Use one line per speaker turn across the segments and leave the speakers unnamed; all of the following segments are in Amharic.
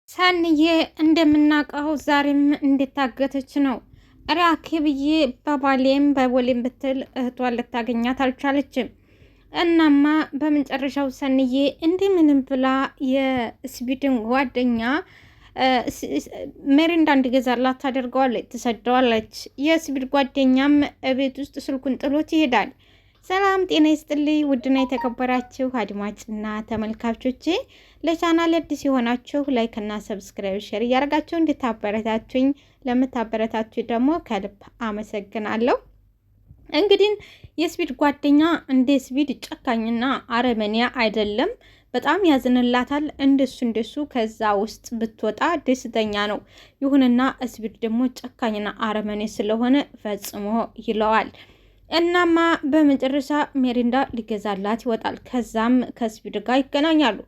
ሰንዬ እንደምናውቀው ዛሬም እንደታገተች ነው። ራኬብዬ በባሌም በቦሌም ብትል እህቷን ልታገኛት አልቻለችም። እናማ በመጨረሻው ሰንዬ እንደምንም ብላ የስፒድን ጓደኛ ሜሪንዳ እንዲገዛላት ታደርገዋለች፣ ትሰደዋለች። የስፒድ ጓደኛም ቤት ውስጥ ስልኩን ጥሎት ይሄዳል። ሰላም ጤና ይስጥልኝ ውድና የተከበራችሁ አድማጭና ተመልካቾቼ፣ ለቻናል አዲስ የሆናችሁ ላይክ እና ሰብስክራይብ ሼር እያደረጋችሁ እንድታበረታቱኝ ለምታበረታቱኝ ደግሞ ከልብ አመሰግናለሁ። እንግዲህ የስፒድ ጓደኛ እንደ ስፒድ ጨካኝና አረመኔያ አይደለም፣ በጣም ያዝንላታል። እንደሱ ከዛ ውስጥ ብትወጣ ደስተኛ ነው። ይሁንና ስፒድ ደግሞ ጨካኝና አረመኔ ስለሆነ ፈጽሞ ይለዋል። እናማ በመጨረሻ ሜሪንዳ ሊገዛላት ይወጣል። ከዛም ከስፒድ ጋር ይገናኛሉ።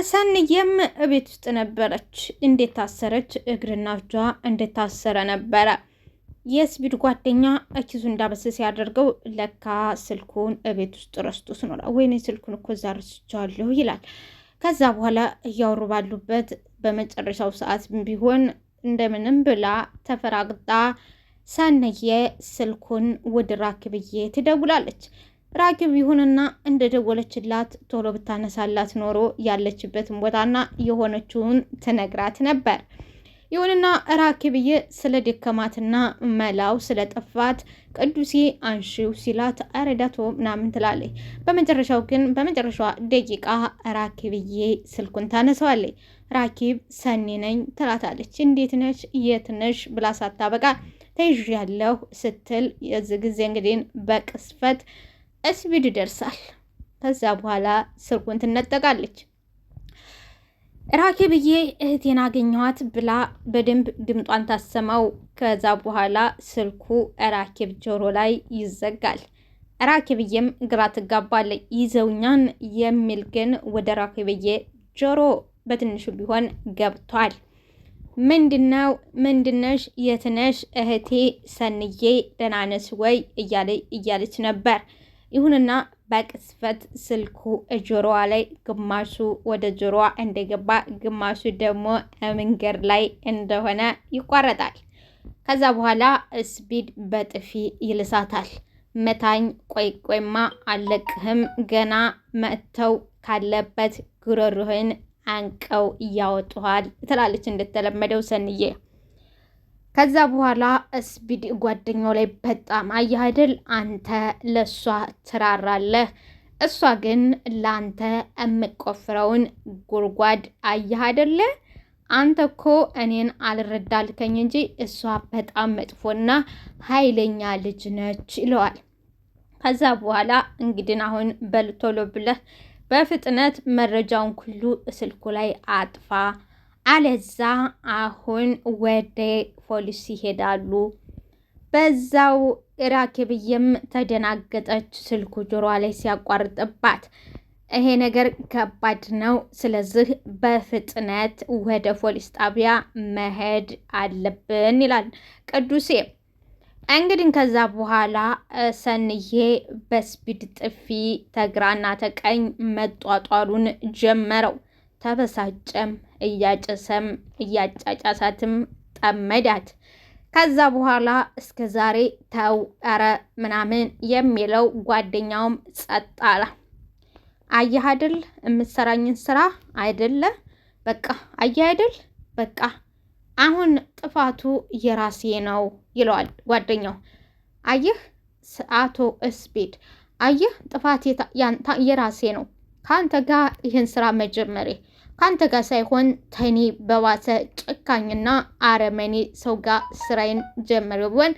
ሰንዬም ቤት ውስጥ ነበረች። እንዴት ታሰረች? እግርና እጇ እንዴት ታሰረ ነበረ። የስፒድ ጓደኛ ኪሱ እንዳበሰ ሲያደርገው ለካ ስልኩን ቤት ውስጥ ረስቶት ኖራ። ወይኔ ስልኩን እኮ እዛ ረስቻለሁ ይላል። ከዛ በኋላ እያወሩ ባሉበት በመጨረሻው ሰዓት ቢሆን እንደምንም ብላ ተፈራግጣ ሰንዬ ስልኩን ወደ ራኬብዬ ትደውላለች። ራኬብ ይሁንና እንደደወለችላት ቶሎ ብታነሳላት ኖሮ ያለችበትን ቦታና የሆነችውን ትነግራት ነበር። ይሁንና ራኬብዬ ስለ ደከማትና መላው ስለ ጠፋት ቅዱሴ አንሺው ሲላት አረዳቶ ምናምን ትላለች። በመጨረሻዋ ደቂቃ ራኬብዬ ስልኩን ታነሳዋለች። ራኬብ ሰኒ ነኝ ትላታለች። እንዴት ነሽ? የት ነሽ? ብላ ሳታበቃ ተይዣለሁ ስትል የዚህ ጊዜ እንግዲህ በቅስፈት ስፒድ ይደርሳል። ከዛ በኋላ ስልኩን ትነጠቃለች። ራኬብዬ እህቴን አገኘኋት ብላ በደንብ ድምጧን ታሰማው። ከዛ በኋላ ስልኩ ራኬብ ጆሮ ላይ ይዘጋል። ራኬብዬም ግራ ትጋባለች። ይዘውኛን የሚል ግን ወደ ራኬብዬ ጆሮ በትንሹ ቢሆን ገብቷል። ምንድነው? ምንድነሽ? የትነሽ? እህቴ ሰንዬ ደህና ነሽ ወይ? እያለች ነበር። ይሁንና በቅስፈት ስልኩ ጆሮዋ ላይ ግማሹ ወደ ጆሮዋ እንደገባ ግማሹ ደግሞ መንገድ ላይ እንደሆነ ይቋረጣል። ከዛ በኋላ ስፒድ በጥፊ ይልሳታል። መታኝ፣ ቆይማ አለቅህም፣ ገና መጥተው ካለበት ጉሮሮህን አንቀው እያወጡሃል ትላለች እንደተለመደው ሰንዬ። ከዛ በኋላ ስፒድ ጓደኛው ላይ በጣም አየህ አይደል፣ አንተ ለሷ ትራራለህ፣ እሷ ግን ላንተ የምቆፍረውን ጉድጓድ አየህ አይደለ፣ አንተ እኮ እኔን አልረዳልከኝ እንጂ እሷ በጣም መጥፎና ኃይለኛ ልጅ ነች ይለዋል። ከዛ በኋላ እንግዲህ አሁን በልቶሎ ብለህ በፍጥነት መረጃውን ሁሉ ስልኩ ላይ አጥፋ፣ አለዛ አሁን ወደ ፖሊስ ይሄዳሉ። በዛው ራኬብዬም ተደናገጠች። ስልኩ ጆሮዋ ላይ ሲያቋርጥባት ይሄ ነገር ከባድ ነው፣ ስለዚህ በፍጥነት ወደ ፖሊስ ጣቢያ መሄድ አለብን ይላል ቅዱሴ። እንግዲህ ከዛ በኋላ ሰንዬ በስፒድ ጥፊ ተግራና ተቀኝ መጧጧሉን ጀመረው። ተበሳጨም፣ እያጨሰም እያጫጫሳትም ጠመዳት። ከዛ በኋላ እስከ ዛሬ ተው ኧረ ምናምን የሚለው ጓደኛውም ጸጥ አለ። አየህ አይደል የምትሰራኝን ስራ አይደለ፣ በቃ አየህ አይደል፣ በቃ አሁን ጥፋቱ የራሴ ነው ይለዋል ጓደኛው። አየህ አቶ ስፒድ፣ አየህ ጥፋት የራሴ ነው። ከአንተ ጋር ይህን ስራ መጀመሬ ከአንተ ጋር ሳይሆን ተኔ በባሰ ጨካኝና አረመኔ ሰው ጋር ስራዬን ጀመረ ቢሆን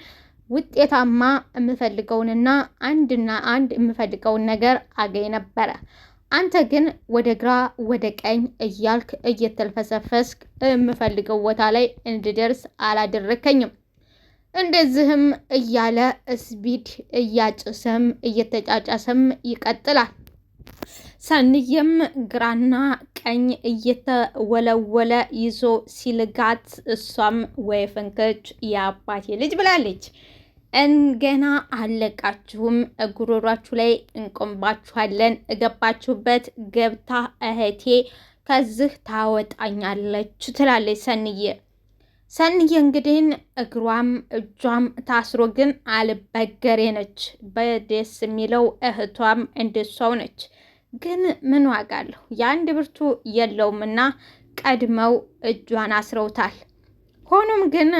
ውጤታማ የምፈልገውንና አንድና አንድ የምፈልገውን ነገር አገኝ ነበረ። አንተ ግን ወደ ግራ ወደ ቀኝ እያልክ እየተልፈሰፈስክ የምፈልገው ቦታ ላይ እንድደርስ አላደረከኝም። እንደዚህም እያለ ስፒድ እያጨሰም እየተጫጫሰም ይቀጥላል። ሰንዬም ግራና ቀኝ እየተወለወለ ይዞ ሲልጋት እሷም ወይ ፍንክች የአባቴ ልጅ ብላለች። ገና አለቃችሁም፣ ጉሮሯችሁ ላይ እንቆምባችኋለን፣ እገባችሁበት ገብታ እህቴ ከዚህ ታወጣኛለች ትላለች ሰንዬ እንግዲህ እግሯም እጇም ታስሮ ግን አልበገሬ ነች። በደስ የሚለው እህቷም እንደሷው ነች። ግን ምን ዋጋ አለሁ የአንድ ብርቱ የለውምና ቀድመው እጇን አስረውታል። ሆኖም ግን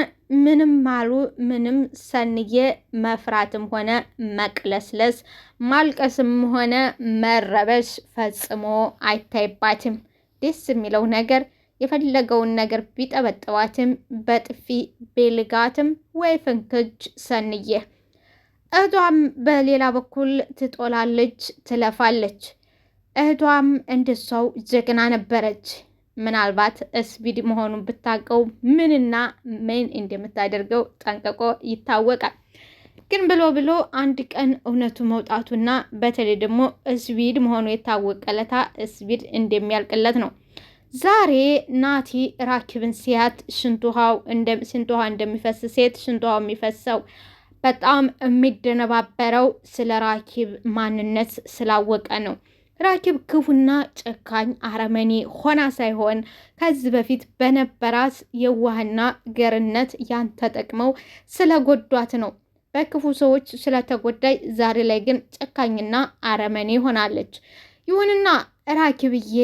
ምንም አሉ ምንም ሰንዬ መፍራትም ሆነ መቅለስለስ ማልቀስም ሆነ መረበሽ ፈጽሞ አይታይባትም። ደስ የሚለው ነገር የፈለገውን ነገር ቢጠበጥባትም በጥፊ ቤልጋትም ወይ ፍንክች ሰንዬ እህቷም በሌላ በኩል ትጦላለች፣ ትለፋለች። እህቷም እንደሷው ጀግና ነበረች። ምናልባት ስፒድ መሆኑን ብታውቀው ምንና ምን እንደምታደርገው ጠንቅቆ ይታወቃል። ግን ብሎ አንድ ቀን እውነቱ መውጣቱና በተለይ ደግሞ ስፒድ መሆኑ የታወቀለታ ስፒድ እንደሚያልቅለት ነው። ዛሬ ናቲ ራኪብን ሲያት ሽንት ውሃ እንደሚፈስ ሴት ሽንት ውሃው የሚፈሰው በጣም የሚደነባበረው ስለ ራኪብ ማንነት ስላወቀ ነው። ራኪብ ክፉና ጨካኝ አረመኔ ሆና ሳይሆን ከዚህ በፊት በነበራት የዋህና ገርነት ያን ተጠቅመው ስለጎዷት ነው። በክፉ ሰዎች ስለተጎዳይ ዛሬ ላይ ግን ጨካኝና አረመኔ ሆናለች። ይሁንና ራኪብዬ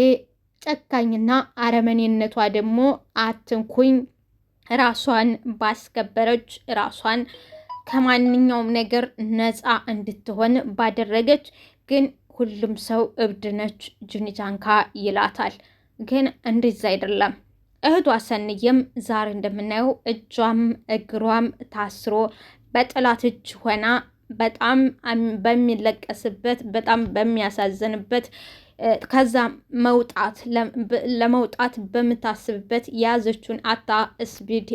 ጨካኝና አረመኔነቷ ደግሞ አትንኩኝ ራሷን ባስከበረች ራሷን ከማንኛውም ነገር ነፃ እንድትሆን ባደረገች። ግን ሁሉም ሰው እብድ ነች ጅኒጃንካ ይላታል። ግን እንደዛ አይደለም። እህቷ ሰንዬም ዛሬ እንደምናየው እጇም እግሯም ታስሮ በጠላት እጅ ሆና በጣም በሚለቀስበት በጣም በሚያሳዝንበት ከዛ ለመውጣት በምታስብበት የያዘችውን አታ ስፒድ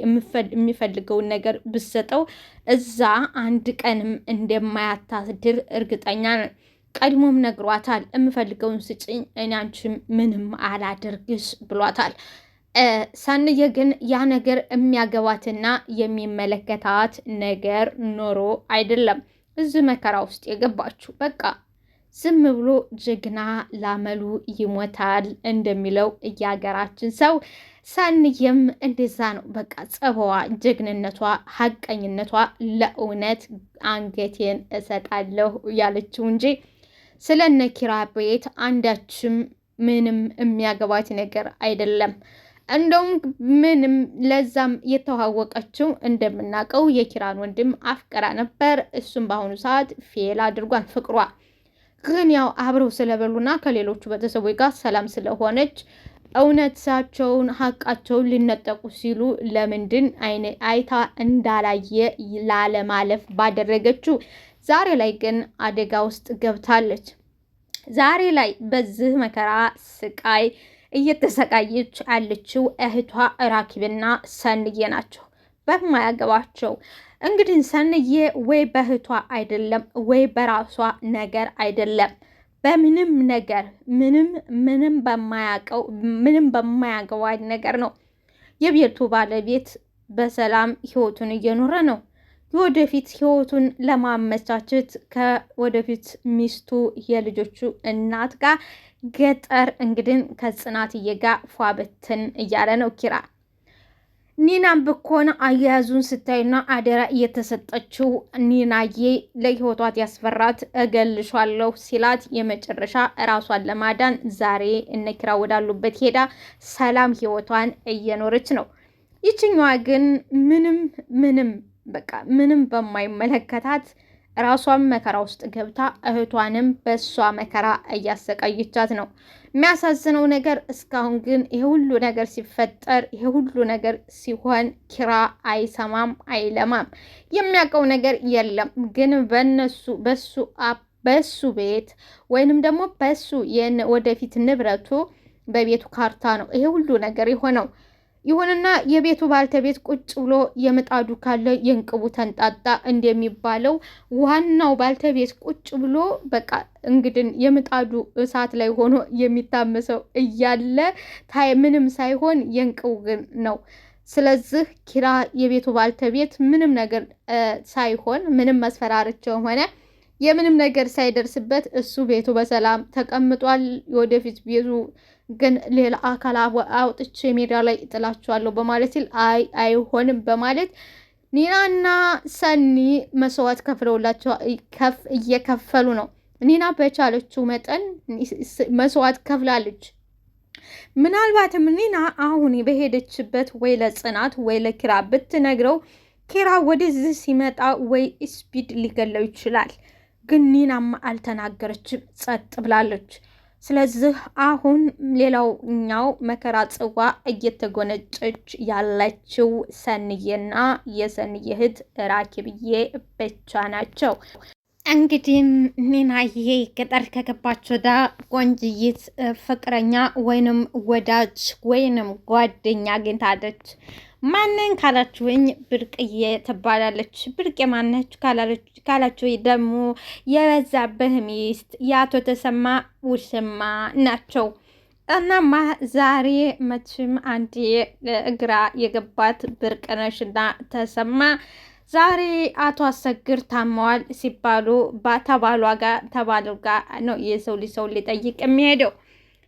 የሚፈልገውን ነገር ብሰጠው እዛ አንድ ቀንም እንደማያታድር እርግጠኛ ነን። ቀድሞም ነግሯታል። የምፈልገውን ስጭኝ እኔ አንቺም ምንም አላደርግሽ ብሏታል። ሰንዬ ግን ያ ነገር የሚያገባትና የሚመለከታት ነገር ኖሮ አይደለም እዚህ መከራ ውስጥ የገባችው። በቃ ዝም ብሎ ጀግና ላመሉ ይሞታል እንደሚለው የሀገራችን ሰው ሰንዬም እንደዛ ነው። በቃ ጸባዋ፣ ጀግንነቷ፣ ሀቀኝነቷ ለእውነት አንገቴን እሰጣለሁ ያለችው እንጂ ስለነ ኪራ ቤት አንዳችም ምንም የሚያገባት ነገር አይደለም። እንደውም ምንም ለዛም የተዋወቀችው እንደምናውቀው የኪራን ወንድም አፍቅራ ነበር። እሱም በአሁኑ ሰዓት ፌል አድርጓል ፍቅሯ። ግን ያው አብረው ስለበሉና ከሌሎቹ ቤተሰቦች ጋር ሰላም ስለሆነች እውነታቸውን ሀቃቸውን ሊነጠቁ ሲሉ ለምንድን አይታ እንዳላየ ላለማለፍ ባደረገችው ዛሬ ላይ ግን አደጋ ውስጥ ገብታለች። ዛሬ ላይ በዚህ መከራ ስቃይ እየተሰቃየች ያለችው እህቷ ራኪብና ሰንዬ ናቸው። በማያገባቸው እንግዲህ ሰንዬ ወይ በእህቷ አይደለም ወይ በራሷ ነገር አይደለም፣ በምንም ነገር ምንም በማያውቀው ምንም በማያገባ ነገር ነው የቤቱ ባለቤት በሰላም ህይወቱን እየኖረ ነው። የወደፊት ህይወቱን ለማመቻቸት ከወደፊት ሚስቱ የልጆቹ እናት ጋር ገጠር እንግዲህ ከጽናትዬ ጋር ፏበትን እያለ ነው ኪራ። ኒናም ብኮን አያያዙን ስታይና አደራ እየተሰጠችው ኒናዬ ለህይወቷት ያስፈራት እገልሻለሁ ሲላት የመጨረሻ ራሷን ለማዳን ዛሬ እነ ኪራ ወዳሉበት ሄዳ ሰላም ህይወቷን እየኖረች ነው። ይችኛዋ ግን ምንም በማይመለከታት ራሷን መከራ ውስጥ ገብታ እህቷንም በሷ መከራ እያሰቃየቻት ነው። የሚያሳዝነው ነገር እስካሁን ግን ይሄ ሁሉ ነገር ሲፈጠር ይሄ ሁሉ ነገር ሲሆን ኪራ አይሰማም አይለማም፣ የሚያውቀው ነገር የለም። ግን በሱ ቤት ወይንም ደግሞ በሱ ወደፊት ንብረቱ በቤቱ ካርታ ነው ይሄ ሁሉ ነገር የሆነው። ይሁንና የቤቱ ባልተቤት ቁጭ ብሎ የምጣዱ ካለ የእንቅቡ ተንጣጣ እንደሚባለው ዋናው ባልተቤት ቁጭ ብሎ በቃ እንግዲህ የምጣዱ እሳት ላይ ሆኖ የሚታመሰው እያለ ምንም ሳይሆን የእንቅቡ ግን ነው። ስለዚህ ኪራ የቤቱ ባልተቤት ምንም ነገር ሳይሆን ምንም መስፈራርቸው ሆነ የምንም ነገር ሳይደርስበት እሱ ቤቱ በሰላም ተቀምጧል። ወደፊት ቤቱ ግን ሌላ አካል አውጥቼ ሜዳ ላይ ጥላችኋለሁ በማለት ሲል አይሆንም በማለት ኒናና ሰኒ መስዋዕት ከፍለውላቸው እየከፈሉ ነው። ኒና በቻለችው መጠን መስዋዕት ከፍላለች። ምናልባትም ኒና አሁን በሄደችበት ወይ ለጽናት ወይ ለኪራ ብትነግረው ኪራ ወደዚህ ሲመጣ ወይ ስፒድ ሊገለው ይችላል። ግን ኒናም አልተናገረችም፣ ጸጥ ብላለች። ስለዚህ አሁን ሌላውኛው መከራ ጽዋ እየተጎነጨች ያለችው ሰንዬና የሰንዬ እህት ራኪብዬ ብቻ ናቸው። እንግዲህ ኒናዬ ገጠር ከገባች ወዳ ቆንጅይት ፍቅረኛ ወይንም ወዳጅ ወይንም ጓደኛ አግኝታለች። ማንን ካላችሁኝ ብርቅዬ ትባላለች። ብርቄ ማነች ካላችሁ ደግሞ የበዛብህ ሚስት የአቶ ተሰማ ውሽማ ናቸው። እናማ ዛሬ መቼም አንድ እግራ የገባት ብርቅነሽና ተሰማ ዛሬ አቶ አሰግር ታመዋል ሲባሉ ተባሉ ጋር ነው የሰው ልጅ ሰው ሊጠይቅ የሚሄደው።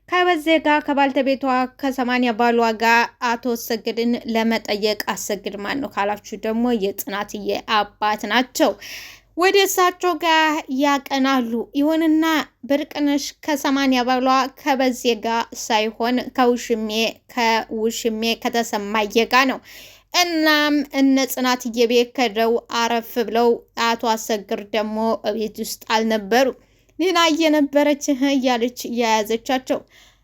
ከበዜ ጋር ከባልተቤቷ ከ80 ባሏ ጋር አቶ አሰግድን ለመጠየቅ አሰግድ ማን ነው ካላችሁ ደግሞ የጽናትዬ አባት ናቸው። ወደ እሳቸው ጋር ያቀናሉ። ይሁንና ብርቅነሽ ከ80 ባሏ ከበዜ ጋር ሳይሆን ከውሽሜ ከተሰማየ ጋር ነው። እናም እነ ጽናትዬ ቤት ከደው አረፍ ብለው አቶ አሰግር ደግሞ ቤት ውስጥ አልነበሩ። ኒና እየነበረች እያለች እያያዘቻቸው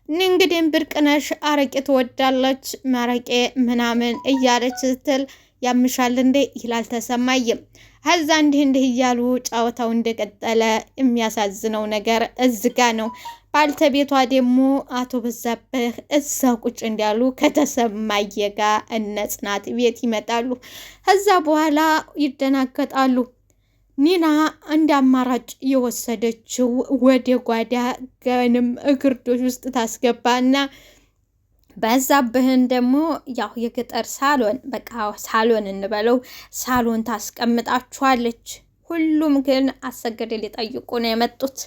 እንግዲህ ብርቅነሽ አረቄ ትወዳለች መረቄ ምናምን እያለች ስትል ያምሻል እንዴ ይላል ተሰማይም። ከዛ እንዲህ እያሉ ጨዋታው እንደቀጠለ የሚያሳዝነው ነገር እዝጋ ነው። ባልተቤቷ ደግሞ አቶ በዛብህ እዛው ቁጭ እንዳሉ ከተሰማየ ጋር እነ ጽናት ቤት ይመጣሉ። ከዛ በኋላ ይደናገጣሉ። ኒና እንደ አማራጭ የወሰደችው ወደ ጓዳ ገንም እግርዶች ውስጥ ታስገባና በዛብህን ደግሞ ያው የገጠር ሳሎን በቃ ሳሎን እንበለው ሳሎን ታስቀምጣችኋለች። ሁሉም ግን አሰገድ ሊጠይቁ ነው የመጡት።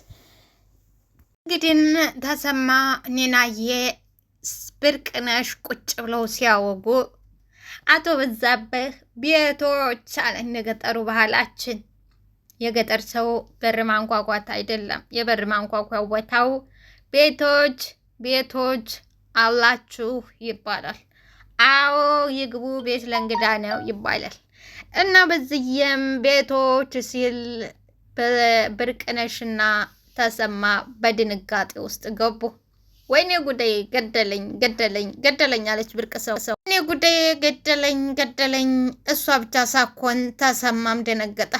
እንግዲህ ተሰማ ኒናዬ ብርቅነሽ ቁጭ ብለው ሲያወጉ አቶ በዛብህ ቤቶች አለ እንደገጠሩ ባህላችን የገጠር ሰው በር ማንኳኳት አይደለም። የበር ማንኳኳው ቦታው ቤቶች አላችሁ ይባላል። አዎ ይግቡ፣ ቤት ለእንግዳ ነው ይባላል። እና በዚህም ቤቶች ሲል ብርቅነሽና ተሰማ በድንጋጤ ውስጥ ገቡ። ወይኔ ጉዳይ ገደለኝ አለች ብርቅ ሰው። ወይኔ ጉዳይ ገደለኝ። እሷ ብቻ ሳኮን ተሰማም ደነገጠ።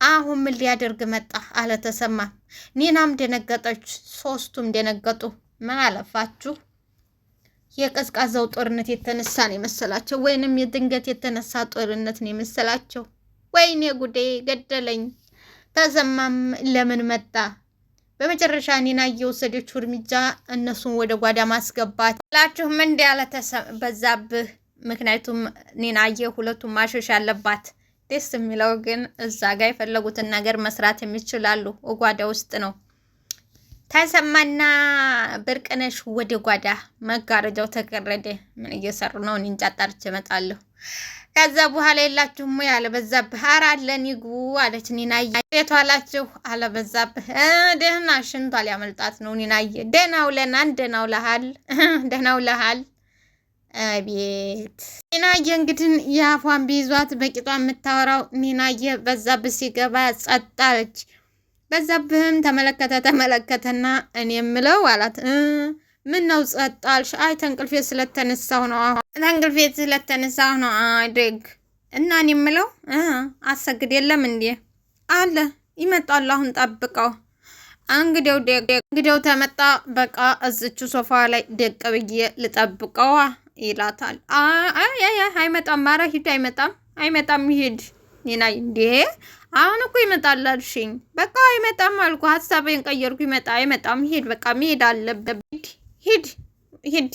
አሁን ምን ሊያደርግ መጣ አለ ተሰማ። ኒናም ደነገጠች። ሶስቱም ደነገጡ። ምን አለፋችሁ የቀዝቃዛው ጦርነት የተነሳ ነው የመሰላቸው፣ ወይንም የድንገት የተነሳ ጦርነት ነው የመሰላቸው። ወይኔ ጉዴ ገደለኝ። ተሰማም ለምን መጣ? በመጨረሻ ኒና እየወሰደችው እርምጃ እነሱን ወደ ጓዳ ማስገባት ላችሁ ምን ያለ በዛብህ። ምክንያቱም ኒናዬ ሁለቱም ማሸሽ አለባት። ደስ የሚለው ግን እዛ ጋር የፈለጉትን ነገር መስራት የሚችላሉ። ጓዳ ውስጥ ነው። ተሰማና ብርቅነሽ ወደ ጓዳ መጋረጃው ተቀረደ። ምን እየሰሩ ነው? እኔ እንጃ ጣርቼ እመጣለሁ። ከዛ በኋላ የላችሁም ወይ አለበዛብህ። ኧረ አለን ይግቡ አለች ኒናዬ። ቤቷ አላችሁ አለበዛብህ። ደህና ሽንቷ ሊያመልጣት ነው ኒናዬ። ደህናው ለናን ደህናው ለሃል አቤት ኒናዬ እንግዲህ የአፏን ቢይዟት በቂጧ የምታወራው ኒናዬ በዛብህ ሲገባ ጸጥ አለች። በዛብህም ተመለከተና እኔ የምለው አላት። ምን ነው ጸጥ አልሽ? አይ ተንቅልፌ ስለተነሳሁ ነው። ደግ እና እኔ የምለው አሰግድ የለም እንዴ? አለ ይመጣሉ። አሁን ጠብቀው። እንግዲያው ተመጣ። በቃ እዝቹ ሶፋ ላይ ደቅ ብዬ ልጠብቀዋ ይላታል። አይመጣም። ኧረ ሂድ። አይመጣም ሂድ። ኒና እንዴ አሁን እኮ ይመጣል አልሽኝ። በቃ አይመጣም አልኩ። ሀሳቤን ቀየርኩ። አይመጣም ሂድ። በቃ መሄድ አለበት። ሂድ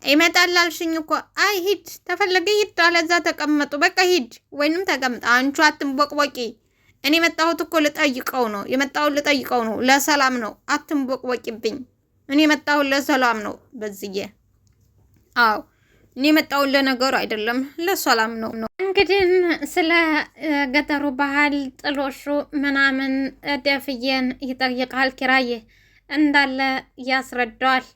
ይመጣል አልሽኝ እኮ። አይ ሂድ፣ ተፈለገ ሂድ፣ አለዛ ተቀመጡ። በቃ ሂድ ወይንም ተቀምጥ። አንቺ አትንቦቅቦቂ። እኔ የመጣሁት እኮ ልጠይቀው ነው፣ ለሰላም ነው። አትንቦቅቦቂብኝ። እኔ የመጣሁት ለሰላም ነው በዝዬ። አዎ እኔ የመጣሁት ለነገሩ አይደለም፣ ለሰላም ነው። እንግዲህ ስለ ገጠሩ ባህል ጥሎሹ ምናምን ደፍዬን ይጠይቃል። ኪራዬ እንዳለ ያስረዳዋል።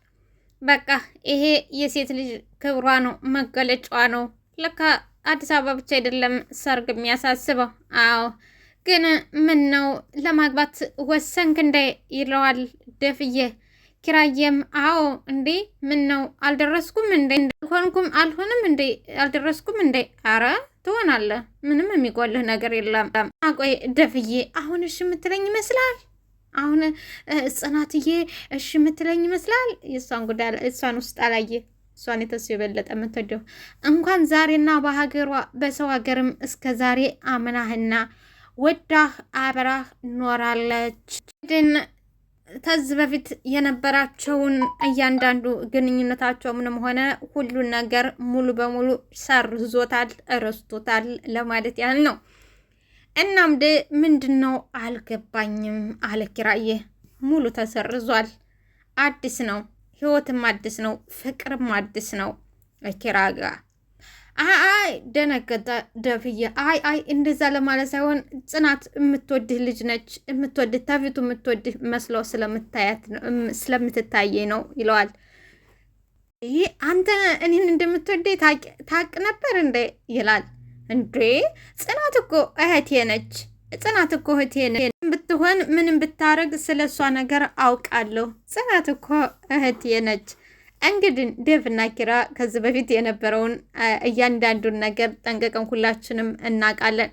በቃ ይሄ የሴት ልጅ ክብሯ ነው፣ መገለጫዋ ነው። ለካ አዲስ አበባ ብቻ አይደለም ሰርግ የሚያሳስበው። አዎ ግን ምን ነው ለማግባት ወሰንክ እንዴ ይለዋል ደፍዬ። ኪራዬም አዎ እንዴ ምን ነው አልደረስኩም እንዴ አልሆንም እንዴ አልደረስኩም እንዴ? አረ ትሆናለህ፣ ምንም የሚጎልህ ነገር የለም። አቆይ ደፍዬ አሁን እሺ የምትለኝ ይመስላል? አሁን ጽናትዬ እሺ የምትለኝ ይመስላል? የእሷን ጉዳይ እሷን ውስጥ አላየ። እሷን የተሱ የበለጠ የምትወደው እንኳን ዛሬና በሀገሯ በሰው ሀገርም እስከ ዛሬ አምናህና ወዳህ አብራህ ኖራለች። ግን ከዚህ በፊት የነበራቸውን እያንዳንዱ ግንኙነታቸው ምንም ሆነ ሁሉን ነገር ሙሉ በሙሉ ሰርዞታል፣ ረስቶታል ለማለት ያህል ነው። እናም ምንድን ነው አልገባኝም አለ ኪራዬ። ሙሉ ተሰርዟል፣ አዲስ ነው፣ ህይወትም አዲስ ነው፣ ፍቅርም አዲስ ነው ኪራ ጋር። አይ ደነገጠ ደፍዬ። አይ እንደዛ ለማለት ሳይሆን ጽናት የምትወድህ ልጅ ነች፣ የምትወድህ ተፊቱ የምትወድህ መስለው ስለምትታየ ነው ይለዋል። ይህ አንተ እኔን እንደምትወደኝ ታቅ ነበር እንዴ ይላል። እንዴ ጽናት እኮ እህቴ ነች፣ ብትሆን ምንም ብታረግ ስለ እሷ ነገር አውቃለሁ። ጽናት እኮ እህቴ ነች። እንግዲህ ዴቭና ኪራ ከዚህ በፊት የነበረውን እያንዳንዱን ነገር ጠንቀቀን ሁላችንም እናውቃለን።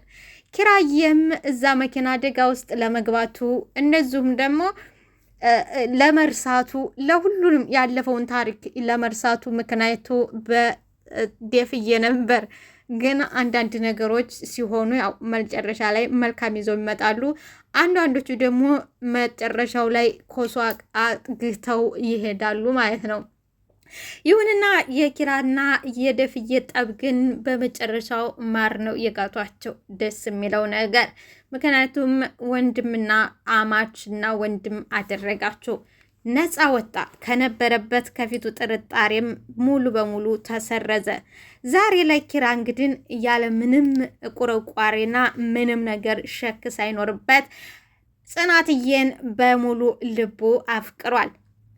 ኪራዬም እዛ መኪና አደጋ ውስጥ ለመግባቱ እንደዚሁም ደግሞ ለመርሳቱ ለሁሉንም ያለፈውን ታሪክ ለመርሳቱ ምክንያቱ በዴፍዬ ነበር። ግን አንዳንድ ነገሮች ሲሆኑ ያው መጨረሻ ላይ መልካም ይዘው ይመጣሉ። አንዳንዶቹ ደግሞ መጨረሻው ላይ ኮሶ አጥግተው ይሄዳሉ ማለት ነው። ይሁንና የኪራና የደፍዬ ጠብ ግን በመጨረሻው ማር ነው የጋቷቸው። ደስ የሚለው ነገር ምክንያቱም ወንድምና አማችና ወንድም አደረጋቸው። ነፃ ወጣ ከነበረበት ከፊቱ ጥርጣሬም ሙሉ በሙሉ ተሰረዘ። ዛሬ ላይ ኪራ እንግዲህ ያለ ምንም ቁርቋሬና ምንም ነገር ሸክ ሳይኖርበት ጽናትዬን በሙሉ ልቡ አፍቅሯል።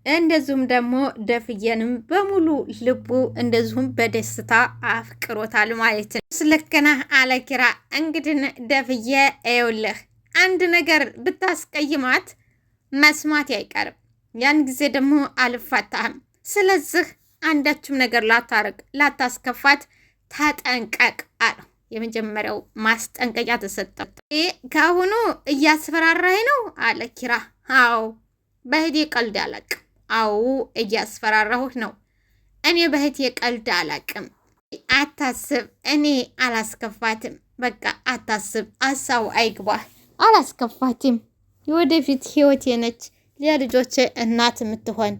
እንደዚሁም ደግሞ ደፍዬንም በሙሉ ልቡ እንደዚሁም በደስታ አፍቅሮታል ማለት ነው። ስለከና አለ ኪራ። እንግዲህ ደፍዬ ይኸውልህ አንድ ነገር ብታስቀይማት መስማት አይቀርም፣ ያን ጊዜ ደግሞ አልፋታህም። ስለዚህ አንዳችም ነገር ላታስከፋት ተጠንቀቅ አለው። የመጀመሪያው ማስጠንቀቂያ ተሰጠ። ከአሁኑ እያስፈራራኝ ነው አለ ኪራ። አዎ በህቴ ቀልድ አላቅም። አዎ እያስፈራራሁህ ነው። እኔ በህቴ ቀልድ አላቅም። አታስብ፣ እኔ አላስከፋትም። በቃ አታስብ፣ አሳው አይግባህ። አላስከፋትም። የወደፊት ህይወቴ ነች፣ የልጆቼ እናት የምትሆን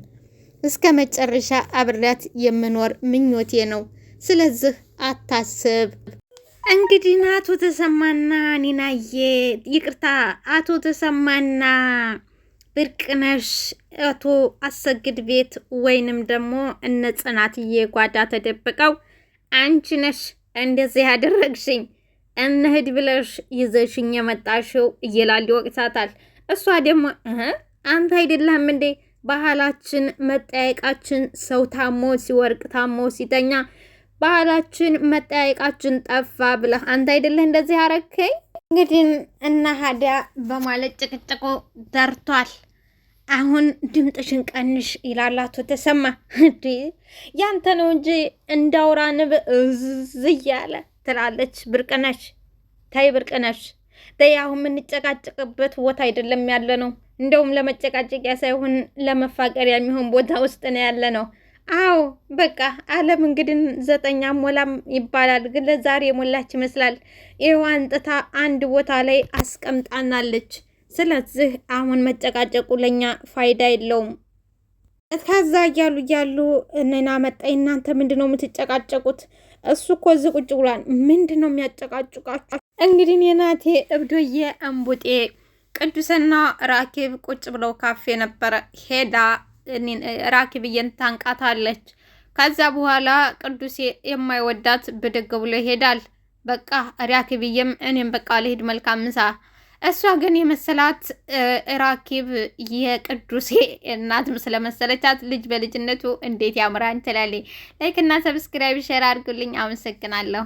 እስከ መጨረሻ አብሬያት የምኖር ምኞቴ ነው። ስለዚህ አታስብ። እንግዲህ አቶ ተሰማና ኒናዬ ይቅርታ፣ አቶ ተሰማና ብርቅነሽ አቶ አሰግድ ቤት ወይንም ደግሞ እነ ጽናትዬ ጓዳ ተደብቀው አንቺ ነሽ እንደዚህ ያደረግሽኝ እንሂድ ብለሽ ይዘሽኝ የመጣሽው እየላል ይወቅሳታል። እሷ ደግሞ አንተ አይደለም እንዴ ባህላችን መጠያየቃችን፣ ሰው ታሞ ሲወርቅ ታሞ ሲተኛ ባህላችን መጠያየቃችን ጠፋ ብለህ አንተ አይደለህ እንደዚህ ያረከኝ? እንግዲህ እና ሀዲያ በማለት ጭቅጭቁ ደርቷል። አሁን ድምጥሽን ቀንሽ ይላል አቶ ተሰማ። እንዴ ያንተ ነው እንጂ እንዳውራ ንብ እዝ እያለ ትላለች ብርቅነሽ። ታይ ብርቅነሽ ተይ፣ አሁን የምንጨቃጨቅበት ቦታ አይደለም ያለ ነው። እንደውም ለመጨቃጨቂያ ሳይሆን ለመፋቀሪያ የሚሆን ቦታ ውስጥ ነው ያለ ነው። አዎ በቃ አለም እንግዲህ 9 ሞላም ይባላል፣ ግን ለዛሬ የሞላች ይመስላል። ይኸው አንጥታ አንድ ቦታ ላይ አስቀምጣናለች። ስለዚህ አሁን መጨቃጨቁ ለኛ ፋይዳ የለውም። ከዛ እያሉ እኔና መጣይ እናንተ ምንድነው የምትጨቃጨቁት? እሱ እኮ እዚህ ቁጭ ብሏል። ምንድነው የሚያጨቃጭቃችሁ? እንግዲህ የናቴ እብዶዬ እንቡጤ ቅዱስና ራኬብ ቁጭ ብለው ካፌ ነበረ። ሄዳ ራኬብዬን ታንቃታለች። ከዛ በኋላ ቅዱሴ የማይወዳት ብድግ ብሎ ይሄዳል። በቃ ራኬብዬም እኔም በቃ ልሄድ መልካም ምሳ። እሷ ግን የመሰላት ራኬብ የቅዱሴ እናትም ስለመሰለቻት ልጅ በልጅነቱ እንዴት ያምራን ትላለች። ላይክ እና ሰብስክራይብ ሼር አድርጉልኝ። አመሰግናለሁ።